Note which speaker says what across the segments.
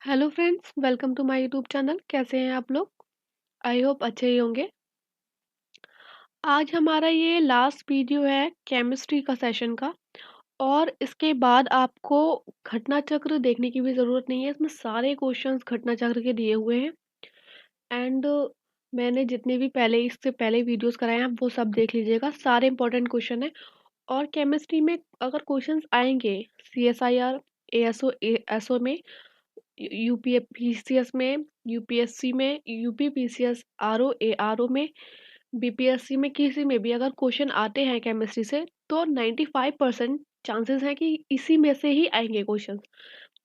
Speaker 1: Hello friends, welcome to my YouTube channel. कैसे हैं आप लोग? आई होप अच्छे ही होंगे। आज हमारा ये लास्ट वीडियो है केमिस्ट्री का सेशन का। और इसके बाद आपको घटना चक्र देखने की भी ज़रूरत नहीं है। इसमें सारे क्वेश्चंस घटना चक्र के दिए हुए हैं। एंड मैंने जितने भी पहले इससे पहले वीडियोस कराए हैं, आप वो सब देख लीजिएगा। सारे इंपॉर्टेंट क्वेश्चन हैं। और केमिस्ट्री में अगर क्वेश्चंस आएंगे CSIR, ASO, ASO में, यूपीएससी में, यूपीएससी में, यूपीपीसीएस, आरओ, एआरओ में, बीपीएससी में, किसी में भी अगर क्वेश्चन आते हैं केमिस्ट्री से, तो 95% चांसेस हैं कि इसी में से ही आएंगे क्वेश्चन।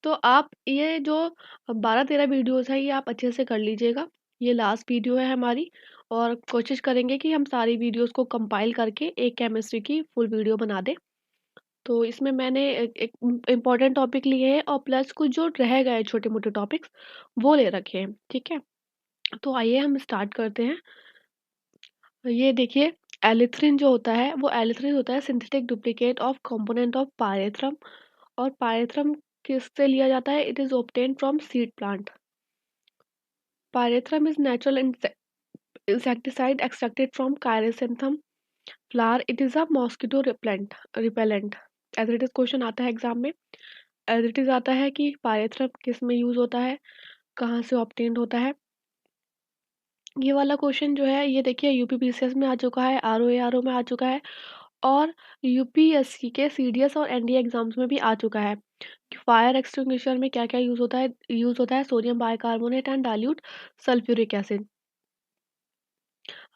Speaker 1: तो आप ये जो 12-13 वीडियोस है, ये आप अच्छे से कर लीजिएगा। ये लास्ट वीडियो है हमारी। और कोशिश करेंगे कि हम सारी वीडियोस को कंपाइल करके एक केमिस्ट्री की फुल वीडियो बना दें। तो इसमें मैंने एक इम्पोर्टेंट टॉपिक लिए हैं और प्लस कुछ जो रह गए छोटे मोटे टॉपिक्स वो ले रखे हैं। ठीक है, तो आइए हम स्टार्ट करते हैं। ये देखिए, एलिथ्रिन जो होता है वो एलिथ्रिन होता है synthetic duplicate of component of pyrethrum. और पायरेथ्रम किससे लिया जाता है? It is obtain from seed plant. Pyrethrum is natural insecticide extracted from chrysanthemum flower. It is a mosquito repellent. As it is question आता है exam में। As it is आता है कि पायरेथ्रम किस में यूज होता है, कहाँ से ऑब्टेन्ड होता है। ये वाला क्वेश्चन जो है, ये देखिए, यूपीपीसीएस में आ चुका है, आरओ में आ चुका है। और यूपीएससी के सीडीएस और एनडीए एग्जाम्स में भी आ चुका है कि फायर एक्सटिंग्विशर में क्या क्या यूज होता है। Sodium bicarbonate and dilute sulphuric acid.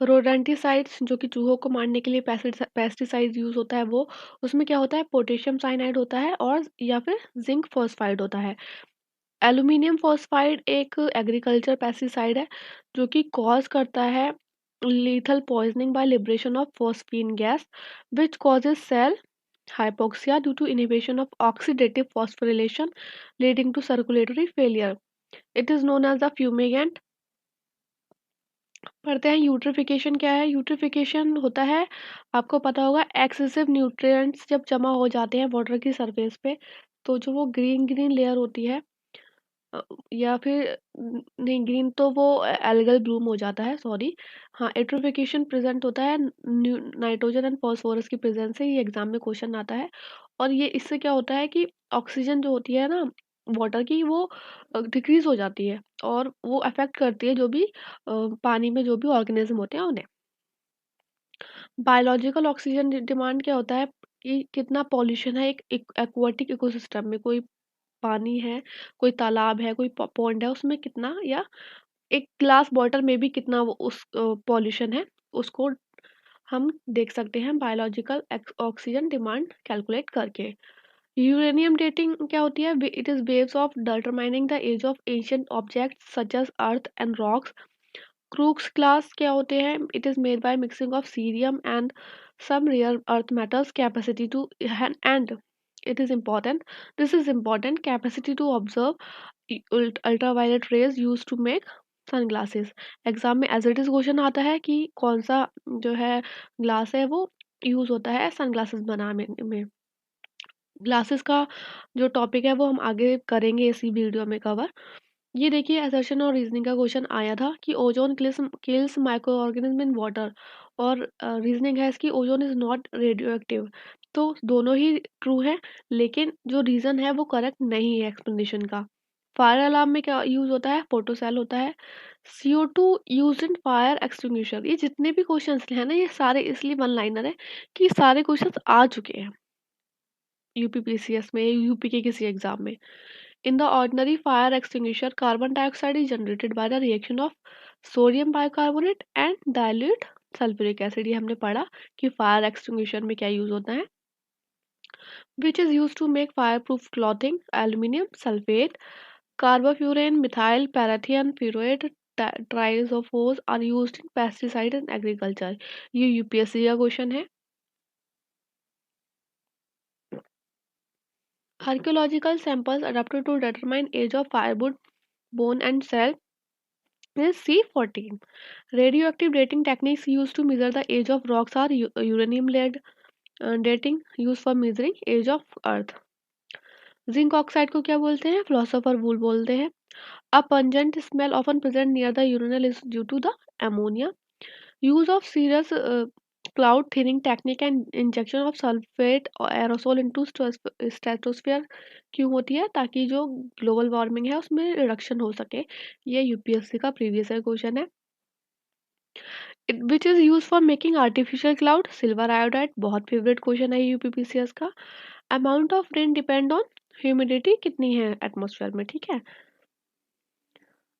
Speaker 1: Rodenticides जो कि चूहों को मारने के लिए पेस्टिसाइड यूज होता है, वो उसमें क्या होता है? पोटेशियम साइनाइड होता है और या फिर जिंक फॉस्फाइड होता है। एल्यूमिनियम फॉस्फाइड एक एग्रीकल्चर पेस्टिसाइड है जो कि कॉज करता है lethal poisoning by liberation of phosphine gas which causes cell hypoxia due to inhibition of oxidative phosphorylation leading to circulatory failure. It is known as a fumigant. पढ़ते हैं eutrophication क्या है। Eutrophication होता है, आपको पता होगा, एक्सेसिव न्यूट्रिएंट्स जब जमा हो जाते हैं वाटर की सरफेस पे, तो जो वो ग्रीन ग्रीन लेयर होती है, अ, या फिर नहीं, ग्रीन तो वो एल्गल ब्लूम हो जाता है, सॉरी। हाँ, एट्रोफिकेशन प्रेजेंट होता है नाइट्रोजन एंड फॉस्फोरस की प्रेजेंस से। ये एग्जाम में क्वेश्चन आता है। और ये इससे क्या होता है कि ऑक्सीजन जो होती है ना वाटर की, वो डिक्रीज हो जाती है और वो अफेक्ट करती है जो भी पानी में जो भी ऑर्गेनिज्म होते हैं उन्हें। बायोलॉजिकल ऑक्सीजन डिमांड क्या होता है कि कितना पॉल्यूशन है एक एक्वाटिक इकोसिस्टम में। कोई पानी है, कोई तालाब है, कोई पॉन्ड है, उसमें कितना, या एक ग्लास बॉटल में भी कितना वो उस पॉल्यूशन है, उसको हम देख सकते हैं बायोलॉजिकल ऑक्सीजन डिमांड कैलकुलेट करके। यूरेनियम डेटिंग क्या होती है? It is waves of determining the age of ancient objects such as earth and rocks. Crookes class क्या होते हैं? It is made by mixing of cerium and some rare earth metals capacity to and it is important, this is important, capacity to observe ultraviolet rays used to make sunglasses। Exam में as it is question आता है कि कौन सा जो है glass है वो यूज होता है सनग्लासेस बनाने में। ग्लासेस का जो टॉपिक है वो हम आगे करेंगे इसी वीडियो में कवर। ये देखिए, असर्शन और रीजनिंग का क्वेश्चन आया था कि ozone kills micro organism in water. और रीजनिंग है इसकी, ozone is not radio active. तो दोनों ही ट्रू है, लेकिन जो रीजन है वो करेक्ट नहीं है एक्सप्लेनेशन का। फायर अलार्म में क्या यूज होता है? फोटोसेल होता है। CO2 use in fire extinguisher. ये जितने भी क्वेश्चंस हैं ना, ये सारे इसलिए वन लाइनर है कि सारे क्वेश्चंस आ चुके हैं यूपीपीसीएस में, यूपी के किसी एग्जाम में। In the ordinary fire extinguisher, carbon dioxide is generated by the reaction of sodium bicarbonate and dilute sulfuric acid। ये हमने पढ़ा कि फायर एक्सटिंग्विशर में क्या यूज होता है। Which is used to make fireproof clothing, aluminium sulfate, carbofurane, methyl parathion furoate, triazofos are used in pesticide and agriculture। ये UPSC का क्वेश्चन है। Archaeological samples adapted to determine age of firewood, bone and cell is C14। Radioactive dating techniques used to measure the age of rocks are uranium lead dating used for measuring age of earth। Zinc oxide को क्या बोलते हैं? Philosopher वूल बोलते हैं। A pungent smell often present near the urinal is due to the ammonia. Use of serious cloud thinning technique and injection of sulfate or aerosol into stratosphere क्यों होती है? ताकि जो ग्लोबल वार्मिंग है उसमें रिडक्शन हो सके। ये यूपीएससी का प्रीवियस ईयर क्वेश्चन है। Which is use for making artificial cloud? Silver iodide, बहुत फेवरेट क्वेश्चन है यूपीपीसीएस का। Amount of rain depend on humidity, कितनी है एटमोसफेयर में, ठीक है।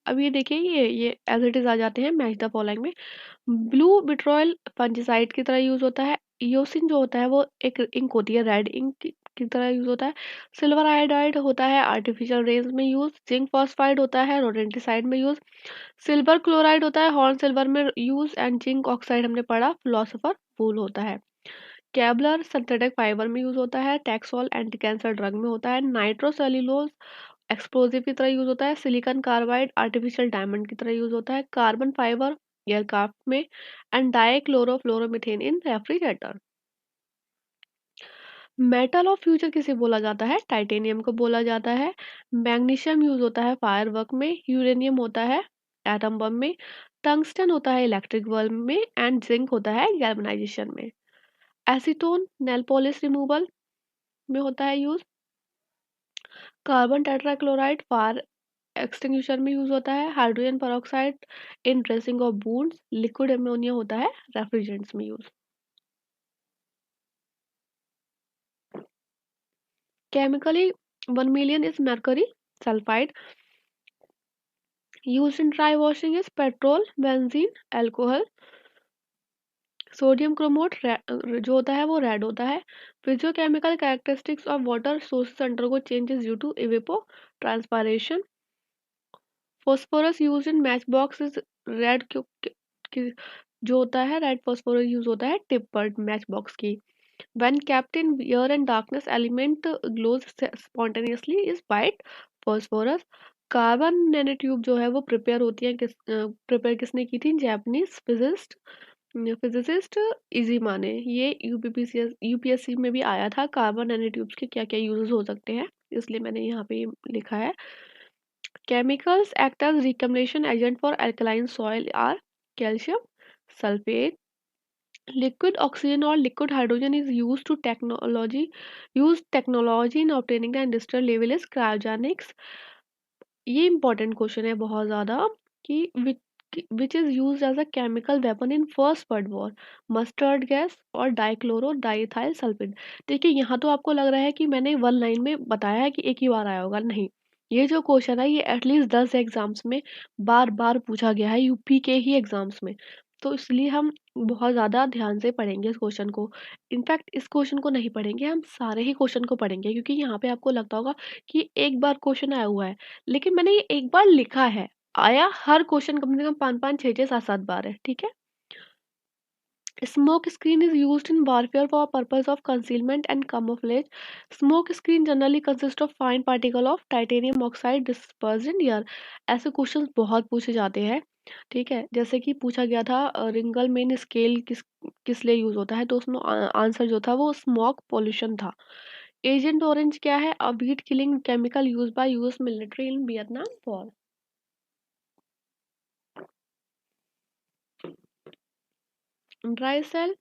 Speaker 1: अब ये देखिए, ये एज इट इज आ जाते हैं, मैच द फॉलोइंग में। ब्लू बिट्रॉयल फंजिसाइड की तरह यूज होता है। इयोसिन जो होता है वो एक इंक होती है, रेड इंक की तरह यूज होता है। सिल्वर आयोडाइड होता है आर्टिफिशियल रेंज में यूज। जिंक फॉस्फाइड होता है रोडेंटिसाइड में यूज। सिल्वर क्लोराइड होता है हॉर्न सिल्वर में यूज। एंड जिंक ऑक्साइड हमने पढ़ा फिलोसोफर वूल होता है। केबलर सिंथेटिक फाइबर में यूज होता है। टैक्सोल एंटी कैंसर ड्रग में होता है। नाइट्रोसेल्यूलोज एक्सप्लोजिव की तरह यूज होता है। सिलिकॉन कार्बाइड आर्टिफिशियल डायमंड की तरह यूज होता है। कार्बन फाइबर एयरक्राफ्ट में। And dichlorofluoromethane in refrigerator. Metal of future किसे बोला जाता है? टाइटेनियम को बोला जाता है। मैग्नीशियम यूज होता है फायर वर्क में। यूरेनियम होता है एटम बम में। टंगस्टन होता है इलेक्ट्रिक बल्ब में। एंड जिंक होता है गैल्वेनाइजेशन में। एसीटोन नेल पॉलिश रिमूवल में होता है use. Carbon tetrachloride fire extinguisher में यूज होता है। Hydrogen peroxide in dressing of wounds. Liquid ammonia होता है रेफ्रिजरेंट्स में use. Chemically 1 million is mercury sulfide. Used in dry washing is petrol, benzene, alcohol. Sodium chromate जो होता है वो रेड होता है। Physiochemical characteristics of water sources undergo changes due to evapotranspiration. Phosphorus use in matchbox is red, जो होता है red phosphorus use होता है टिप पर मैच बॉक्स की। When kept in air and darkness, element glows spontaneously is white phosphorus. Carbon nanotube जो है वो प्रिपेयर होती है, प्रिपेयर किसने की थी? जापानीज फिजिसिस्ट इजीमा ने। ये यूपीएससी में भी आया था, कार्बन नैनोट्यूब्स के क्या क्या यूजेस हो सकते हैं, इसलिए मैंने यहाँ पे लिखा है। Chemicals act as recombination agent for alkaline soil are calcium sulphate. Liquid oxygen or liquid hydrogen is used technology in obtaining the industrial level is cryogenics. ये important question है बहुत ज़्यादा कि which is used as a chemical weapon in first world war, mustard gas और dichloro diethyl sulphate. देखिए यहाँ तो आपको लग रहा है कि मैंने वन लाइन में बताया है कि एक ही बार आया होगा, नहीं। ये जो क्वेश्चन है ये एटलीस्ट 10 एग्जाम्स में बार बार पूछा गया है, यूपी के ही एग्जाम्स में। तो इसलिए हम बहुत ज़्यादा ध्यान से पढ़ेंगे इस क्वेश्चन को। इनफैक्ट इस क्वेश्चन को नहीं पढ़ेंगे, हम सारे ही क्वेश्चन को पढ़ेंगे, क्योंकि यहाँ पे आपको लगता होगा कि एक बार क्वेश्चन आया हुआ है, लेकिन मैंने ये एक बार लिखा है। आया हर क्वेश्चन कम से कम 5-5, 6-6, 7-7 बार है, ठीक है। Smoke screen is used in warfare for purpose of concealment and camouflage. Smoke screen generally consists of fine particle of titanium oxide dispersed in air. ऐसे क्वेश्चंस बहुत पूछे जाते हैं, ठीक है। जैसे कि पूछा गया था रिंगल मेन स्केल किस लिए यूज होता है, तो उसमें आंसर जो था वो स्मोक पोल्यूशन था। एजेंट ऑरेंज क्या है? A weed killing chemical use by US military in Vietnam war. Dry cell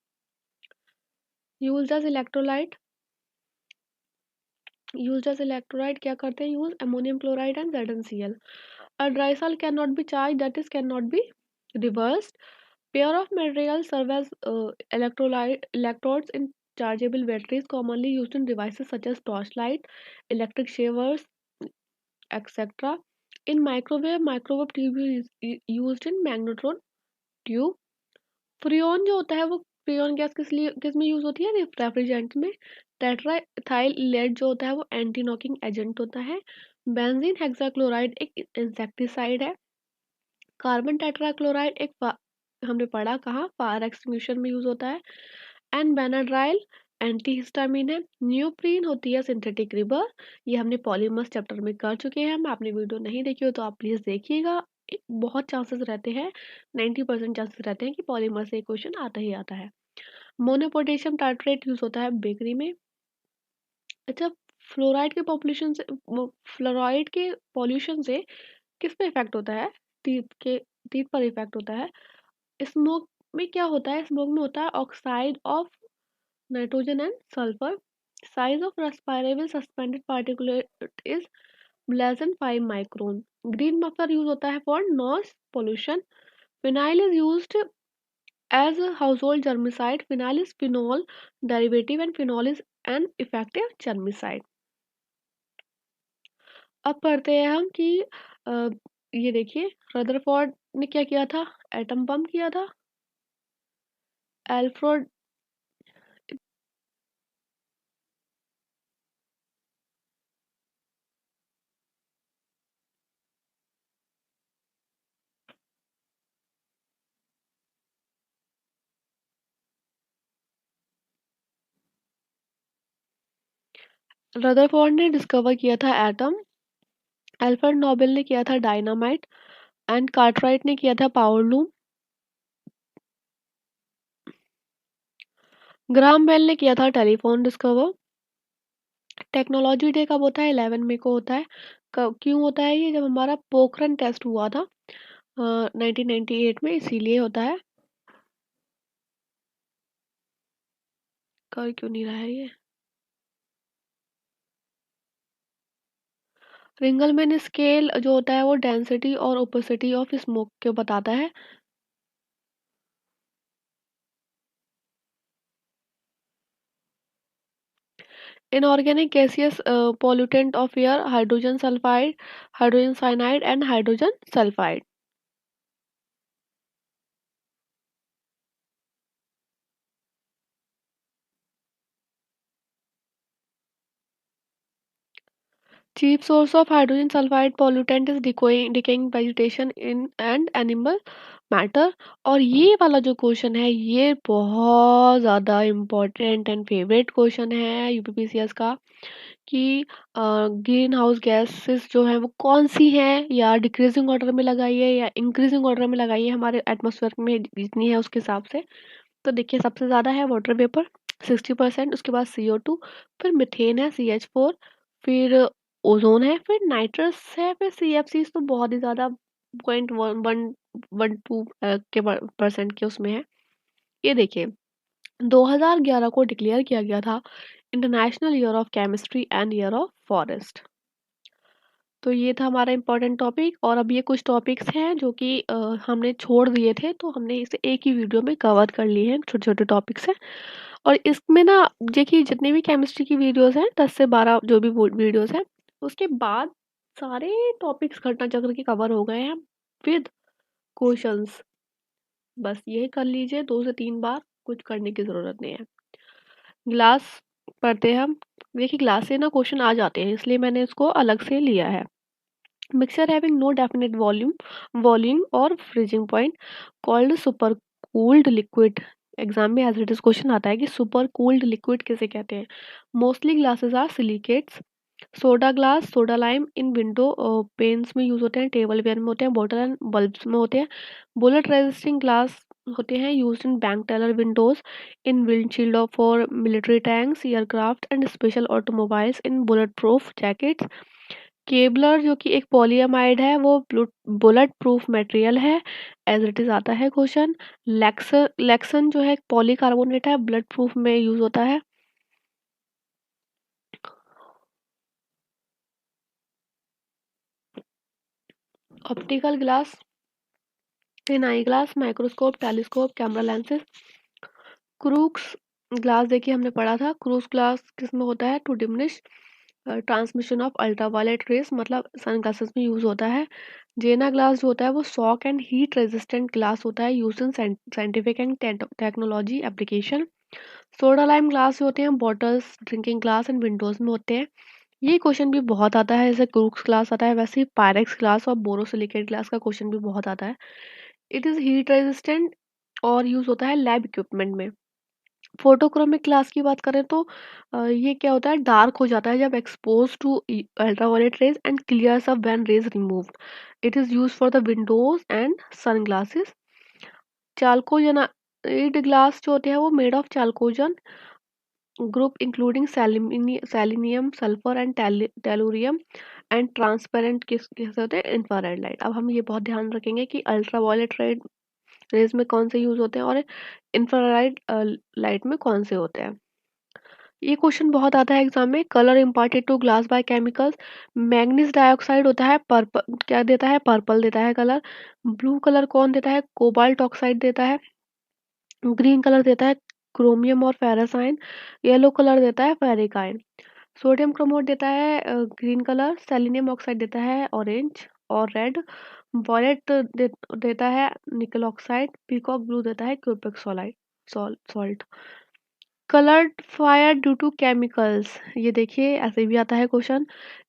Speaker 1: used as electrolyte, क्या करते हैं use? Ammonium chloride and ZnCl. A dry cell cannot be charged, that is cannot be reversed. Pair of materials serve as electrodes in chargeable batteries commonly used in devices such as torchlight, electric shavers, etc. In microwave tube is used in magnetron tube. Freon जो होता है वो Freon gas किस में use होती है? Refrigerant में। Tetraethyl lead जो होता है वो एंटी नॉकिंग एजेंट होता है। बेंजीन हेक्साक्लोराइड एक इंसेक्टिसाइड है। कार्बन टेट्राक्लोराइड हमने पढ़ा कहाँ? फायर एक्सटिंग्विशर में यूज होता है। एंड बेनाड्राइल एंटीहिस्टामिन है। न्यूप्रीन होती है सिंथेटिक रिबर, ये हमने पॉलीमर्स चैप्टर में कर चुके हैं। हम आपने वीडियो नहीं देखी हो तो आप प्लीज देखिएगा। बहुत चांसेस रहते हैं, 90% चांसेस रहते हैं कि पॉलीमर से क्वेश्चन आता ही आता है। मोनोपोटेशियम टार्ट्रेट यूज होता है बेकरी में। अच्छा, फ्लोराइड के पॉपुलेशन से फ्लोराइड के पॉल्यूशन से किस पे इफेक्ट होता है? टीथ पर इफेक्ट होता है। स्मोक में क्या होता है? स्मोक में होता है oxide of nitrogen and sulphur. Size of respirable suspended particulate is less than 5 micron. Green muffler use होता है for noise pollution. Phenyl is used as a household germicide. Phenyl is phenol derivative and phenol is an effective germicide. अब पढ़ते हैं हम कि अ, ये देखिए Rutherford ने क्या किया था? एटम बम किया था। एल्फ्रेड रदरफोर्ड ने डिस्कवर किया था एटम। एल्फ्रेड नोबेल ने किया था डायनामाइट एंड कार्टराइट ने किया था पावरलूम। ग्राहम बेल ने किया था टेलीफोन डिस्कवर। टेक्नोलॉजी डे कब होता है? 11 मई को होता है। क्यों होता है ये? जब हमारा पोखरन टेस्ट हुआ था 1998 में, इसीलिए होता है। कर क्यों नहीं रहा है ये? रिंगलमैन स्केल जो होता है वो डेंसिटी और ओपेसिटी ऑफ स्मोक को बताता है। Inorganic gaseous pollutant of air hydrogen sulphide, hydrogen cyanide and hydrogen sulphide. Chief source of hydrogen sulphide pollutant is decaying vegetation in and animal matter. और ये वाला जो क्वेश्चन है ये बहुत ज़्यादा इम्पोर्टेंट एंड फेवरेट क्वेश्चन है यूपीपीसीएस का कि ग्रीन हाउस गैसेस जो है वो कौन सी हैं, या डिक्रीजिंग ऑर्डर में लगाइए या इंक्रीजिंग ऑर्डर में लगाइए हमारे एटमॉस्फेयर में जितनी है उसके हिसाब से। तो देखिए सबसे ज़्यादा है वाटर वेपर 60%, उसके बाद CO2, फिर मिथेन है CH4, फिर ओजोन है, फिर नाइट्रस है, फिर CFC तो बहुत ही ज़्यादा 0.1112 के परसेंट के उसमें है। ये देखिए 2011 को डिक्लेयर किया गया था international year of chemistry and year of forest. तो ये था हमारा इम्पोर्टेंट टॉपिक। और अब ये कुछ टॉपिक्स हैं जो कि हमने छोड़ दिए थे, तो हमने इसे एक ही वीडियो में कवर कर लिए हैं, छोटे छोटे टॉपिक्स हैं। और इसमें ना देखिए जितनी भी केमिस्ट्री की वीडियोस हैं 10 से 12 जो भी वीडियोस हैं, उसके बाद सारे टॉपिक्स घटना चक्र के कवर हो गए हैं विद क्वेश्चंस। बस यही कर लीजिए 2 से 3 बार, कुछ करने की ज़रूरत नहीं है। ग्लास पढ़ते हैं हम। देखिए ग्लास से ना क्वेश्चन आ जाते हैं, इसलिए मैंने इसको अलग से लिया है। Mixture having no definite volume or freezing point called supercooled liquid. Exam में एज इट इज क्वेश्चन आता है कि सुपर कूल्ड लिक्विड किसे कहते हैं। Mostly glasses are silicates. Soda glass, soda lime in window panes में use होते हैं, टेबल वेयर में होते हैं, बॉटल एंड बल्ब्स में होते हैं। बुलेट रेजिस्टिंग ग्लास होते हैं used in bank teller windows, in windshield for military tanks, aircraft and special automobiles, in bulletproof jackets. Kevlar जो कि एक पॉलीअमाइड है वो बुलेट प्रूफ मटेरियल है, एज इट इज आता है क्वेश्चन। लेक्सन जो है एक पॉलीकार्बोनेट है, बुलेट प्रूफ में यूज होता है। Optical glass in eye glass, microscope, telescope, camera lenses. Crookes glass देखिए हमने पढ़ा था, क्रूज ग्लास किसमें होता है? To diminish transmission of ultraviolet rays, मतलब सन ग्लासेस में यूज होता है। जेना ग्लास जो होता है वो shock and heat resistant glass होता है, use in scientific and technology application. Soda lime glass जो होते हैं bottles, drinking glass and Windows में होते हैं। ये क्वेश्चन भी बहुत आता है, जैसे क्रूक्स ग्लास आता है वैसे ही पायरेक्स ग्लास और बोरोसिलिकेट ग्लास का क्वेश्चन भी बहुत आता है। इट इज हीट रेजिस्टेंट और यूज होता है लैब इक्विपमेंट में। फोटोक्रोमिक ग्लास की बात करें तो ये क्या होता है? डार्क हो जाता है जब expose to ultraviolet rays and clears up when rays removed. It is used for the windows and sunglasses. Chalcogenide glass जो होते हैं वो made of chalcogen group including selenium, sulfur and tellurium and transparent किसके होते हैं infrared light. अब हम ये बहुत ध्यान रखेंगे कि अल्ट्रावायलेट रेज में कौन से यूज होते हैं और इंफ्रारेड लाइट में कौन से होते हैं। ये क्वेश्चन बहुत आता है एग्जाम में। Colour imparted to glass by chemicals. Manganese dioxide होता है पर्पल, क्या देता है, पर्पल देता है कलर। ब्लू कलर कौन देता है, कोबाल्ट ऑक्साइड देता है। ग्रीन कलर देता है क्रोमियम और फेरस आयन। येलो कलर देता है फेरिक आयन। सोडियम क्रोमोट देता है ग्रीन कलर। सेलेनियम ऑक्साइड देता है ऑरेंज और रेड। वॉयलेट देता है निकल ऑक्साइड। पीकॉक ब्लू देता है क्यूबिक सोलाइट salt. Coloured fire due to chemicals, ये देखिए ऐसे भी आता है क्वेश्चन।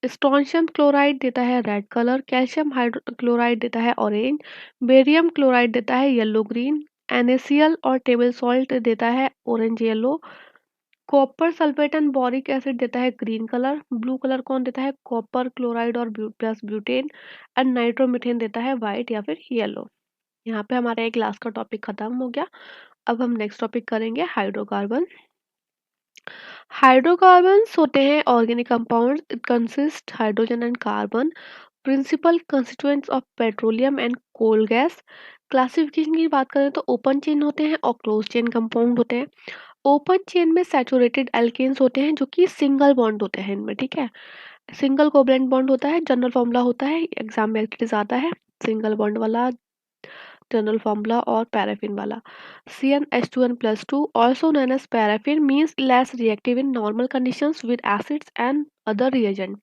Speaker 1: स्ट्रोंशियम क्लोराइड देता है रेड कलर। कैल्शियम हाइड्रोक्लोराइड देता है ऑरेंज। बेरियम क्लोराइड देता है येलो ग्रीन। NaCl और टेबल सॉल्ट देता है orange yellow. Copper sulphate and boric acid देता है ग्रीन कलर। ब्लू कलर कौन देता है, कॉपर क्लोराइड और प्लस ब्यूटेन। एंड नाइट्रोमीथेन देता है वाइट या फिर येलो। यहाँ पे हमारा एक लास्ट का टॉपिक खत्म हो गया। अब हम नेक्स्ट टॉपिक करेंगे हाइड्रोकार्बन। हाइड्रोकार्बन्स होते हैं organic compounds, it consist hydrogen and carbon, principal constituents of petroleum and coal gas. Classification की बात करें तो ओपन चेन होते हैं और क्लोज चेन कंपाउंड होते हैं। ओपन चेन में सैचुरेटेड एल्केन्स होते हैं जो कि सिंगल बॉन्ड होते हैं इनमें, ठीक है। सिंगल कोवलेंट बॉन्ड होता है, जनरल फॉर्मूला होता है, एग्जाम में एक्टिविटीज आता है सिंगल बॉन्ड वाला, जनरल फॉर्मूला और पैराफिन वाला। CnH2n+2 also known as paraffin means less reactive in normal conditions with acids and other reagent।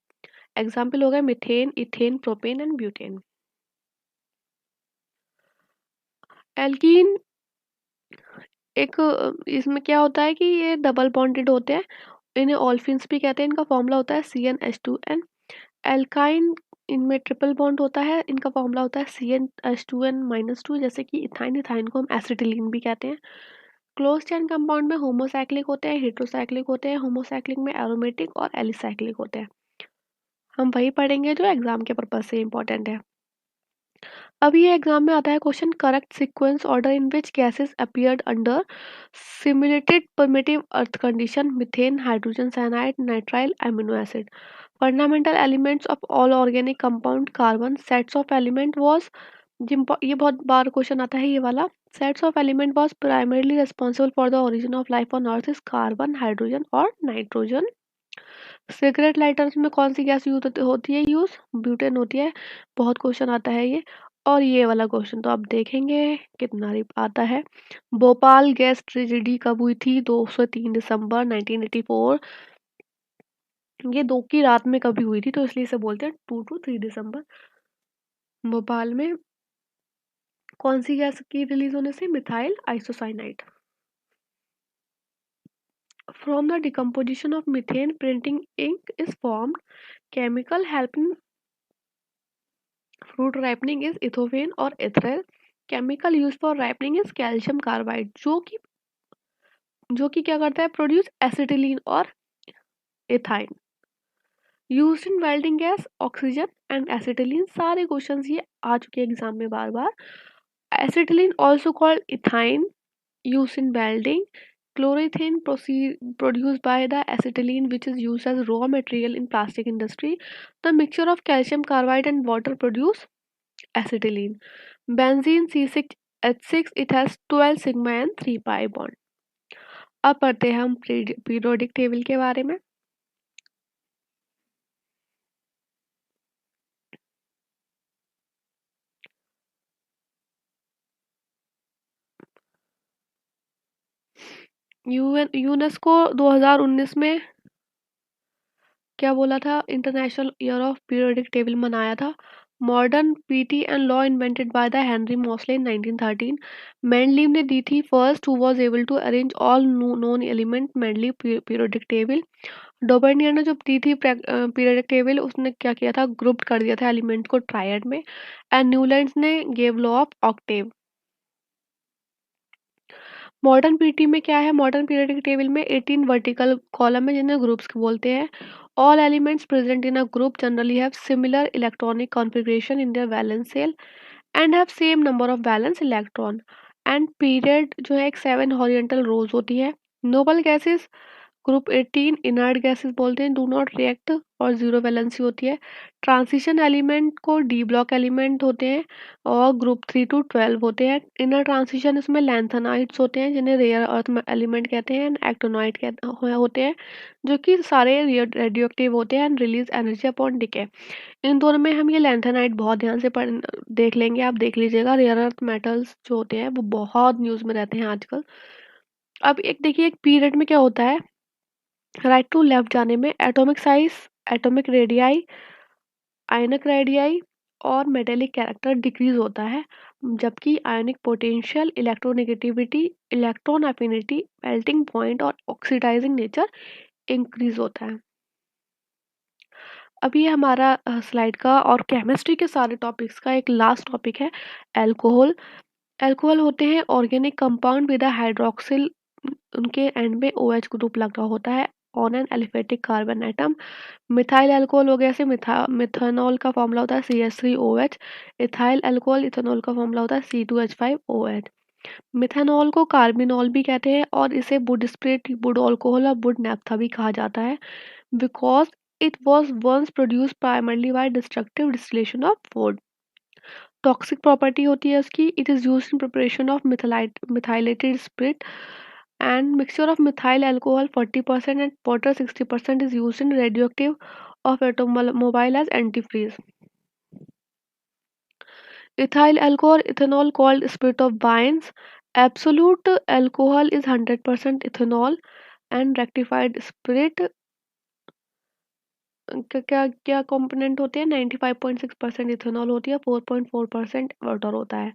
Speaker 1: Example हो गए methane, ethane, propane and butane. Alkene एक इसमें क्या होता है कि ये डबल बॉन्डेड होते हैं, इन्हें ऑल्फिन्स भी कहते हैं। इनका फॉर्मूला होता है CnH2n। एल्काइन इनमें ट्रिपल बॉन्ड होता है, इनका फॉर्मूला होता है CnH2n-2, जैसे कि इथाइन, इथाइन को हम एसिटिलीन भी कहते हैं। क्लोज चेन कंपाउंड में होमोसाइक्लिक होते हैं, हेट्रोसाइक्लिक होते हैं। होमोसाइक्लिक में एरोमेटिक और एलिसाइक्लिक होते हैं। हम वही पढ़ेंगे जो एग्जाम के पर्पज से इंपॉर्टेंट है। अब ये एग्जाम में आता है question, correct sequence order in which gases appeared under simulated primitive earth condition. Methane, hydrogen cyanide, nitrile, amino acid. Fundamental elements of all organic compound carbon. Sets of element was, ये बहुत बार question आता है ये वाला। Sets of element was primarily responsible for the origin of life on earth is carbon, hydrogen और nitrogen. Cigarette lighters में कौन सी gas use होती है, यूज ब्यूटेन होती है। बहुत क्वेश्चन आता है ये। और ये वाला क्वेश्चन तो आप देखेंगे कितना आता है। भोपाल गैस ट्रेजेडी कब हुई थी, 2 से 3 दिसंबर 1984। ये 2 की रात में कभी हुई थी तो इसलिए इसे बोलते हैं 2 to 3 दिसंबर। भोपाल में कौन सी गैस की रिलीज होने से, methyl isocyanide. From the decomposition of methane printing ink is formed. Chemical helping fruit ripening is ethephon और ethrel. Chemical use for ripening is calcium carbide, जो कि क्या करता है, प्रोड्यूस एसिटिलीन और ethyne. Used in welding gas, oxygen and acetylene. सारे questions ये आ चुके हैं एग्जाम में बार बार। Acetylene also called ethyne, use in welding. Chloroethane produced by the acetylene which is used as raw material in plastic industry. The mixture of calcium carbide and water produce acetylene. Benzene C6H6, it has 12 sigma and 3 pi bond। अब पढ़ते हैं हम periodic table के बारे में। UNESCO 2019 में क्या बोला था, international year of periodic table मनाया था। Modern PT and law invented by the Henry Moseley in 1913। Mendeleev ने दी थी first who was able to arrange all known element Mendeleev periodic table. Dobereiner ने जब दी थी पीरियोडिक टेबल, उसने क्या किया था, ग्रुप कर दिया था एलिमेंट को ट्रायड में। एंड न्यूलैंड्स ने gave law of Octave. Modern PT में क्या है, मॉडर्न पीरियोडिक टेबल में 18 वर्टिकल कॉलम है जिन्हें ग्रुप्स बोलते हैं। All elements present in a group generally have similar electronic configuration in their valence shell and have same number of valence electron. And period जो है एक 7 हॉरिजॉन्टल रोज होती है। Noble gases group 18 inert gases बोलते हैं, do not react और zero valency होती है। ट्रांजिशन एलिमेंट को डी ब्लॉक एलिमेंट होते हैं और ग्रुप 3 टू 12 होते हैं। इनर ट्रांजिशन इसमें लैंथेनाइड्स होते हैं जिन्हें रेयर अर्थ एलिमेंट कहते हैं, एंड एक्टिनोइड होते हैं जो कि सारे रेडियो एक्टिव होते हैं and release energy upon decay. इन दोनों में हम ये लैंथेनाइड बहुत ध्यान से देख लेंगे, आप देख लीजिएगा। रेयर अर्थ मेटल्स जो होते हैं वो बहुत न्यूज में रहते हैं आजकल। अब एक देखिए, एक पीरियड में क्या होता है, राइट टू लेफ्ट जाने में atomic size, atomic radii, ionic radii और मेटेलिक कैरेक्टर डिक्रीज होता है, जबकि ionic potential, electronegativity, electron affinity, melting point और ऑक्सीडाइजिंग नेचर इंक्रीज होता है। अब ये हमारा स्लाइड का और केमिस्ट्री के सारे टॉपिक्स का एक लास्ट टॉपिक है, अल्कोहल। अल्कोहल होते हैं ऑर्गेनिक कंपाउंड विद हाइड्रोक्सिल, उनके एंड में OH ग्रुप लगा होता है on an aliphatic carbon atom. Methyl alcohol हो गया, जैसे मिथानॉल का फॉर्मूला होता है CH3OH। इथाइल अल्कोहल, इथेनॉल का फॉर्मूला होता है C2H5OH। मिथानॉल को कार्बिनॉल भी कहते हैं और इसे वुड स्प्रिट, वुड अल्कोहल और वुड नैप्था भी कहा जाता है, because it was once produce primarily by destructive distillation of wood. Toxic property होती है उसकी, it is used in preparation of methylated spirit and mixture of methyl alcohol 40% and water 60% is used in radioactive of automobile as antifreeze. Ethyl alcohol, ethanol called spirit of wines. Absolute alcohol is 100% ethanol and rectified spirit क्या क्या क्या component होते हैं, 95.6% ethanol होती है, 4.4% water होता है।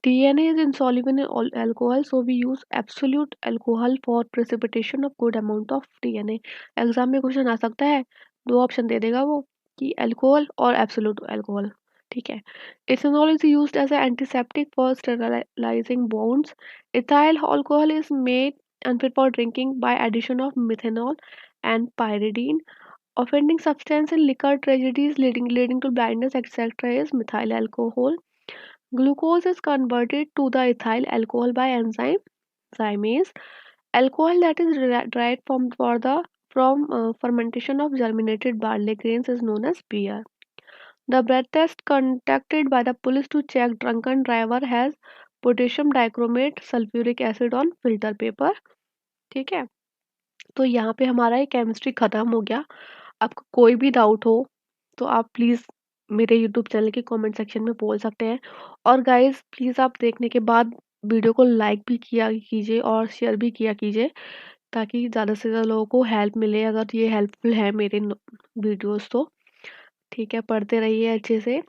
Speaker 1: DNA is insoluble in all alcohol, so we use absolute alcohol for precipitation of good amount of DNA. Exam में क्वेश्चन आ सकता है, दो ऑप्शन दे देगा वो कि अल्कोहल और एब्सोल्यूट अल्कोहल। ठीक है। Ethanol is used as a antiseptic for sterilising wounds. Ethyl alcohol is made unfit for drinking by addition of methanol and pyridine. Offending substance in liquor tragedies leading to blindness, etc., is methyl alcohol. Glucose is converted to the ethyl alcohol by enzyme zymase. Alcohol that is derived from fermentation of germinated barley grains is known as beer. The breath test conducted by the police to check drunken driver has potassium dichromate sulfuric acid on filter paper. ठीक है, तो यहाँ पे हमारा ये chemistry खत्म हो गया। आपको कोई भी डाउट हो तो आप प्लीज़ मेरे यूट्यूब चैनल के कमेंट सेक्शन में बोल सकते हैं। और गाइस प्लीज़ आप देखने के बाद वीडियो को लाइक भी किया कीजिए और शेयर भी किया कीजिए, ताकि ज़्यादा से ज़्यादा लोगों को हेल्प मिले, अगर ये हेल्पफुल है मेरे वीडियोस तो। ठीक है, पढ़ते रहिए अच्छे से।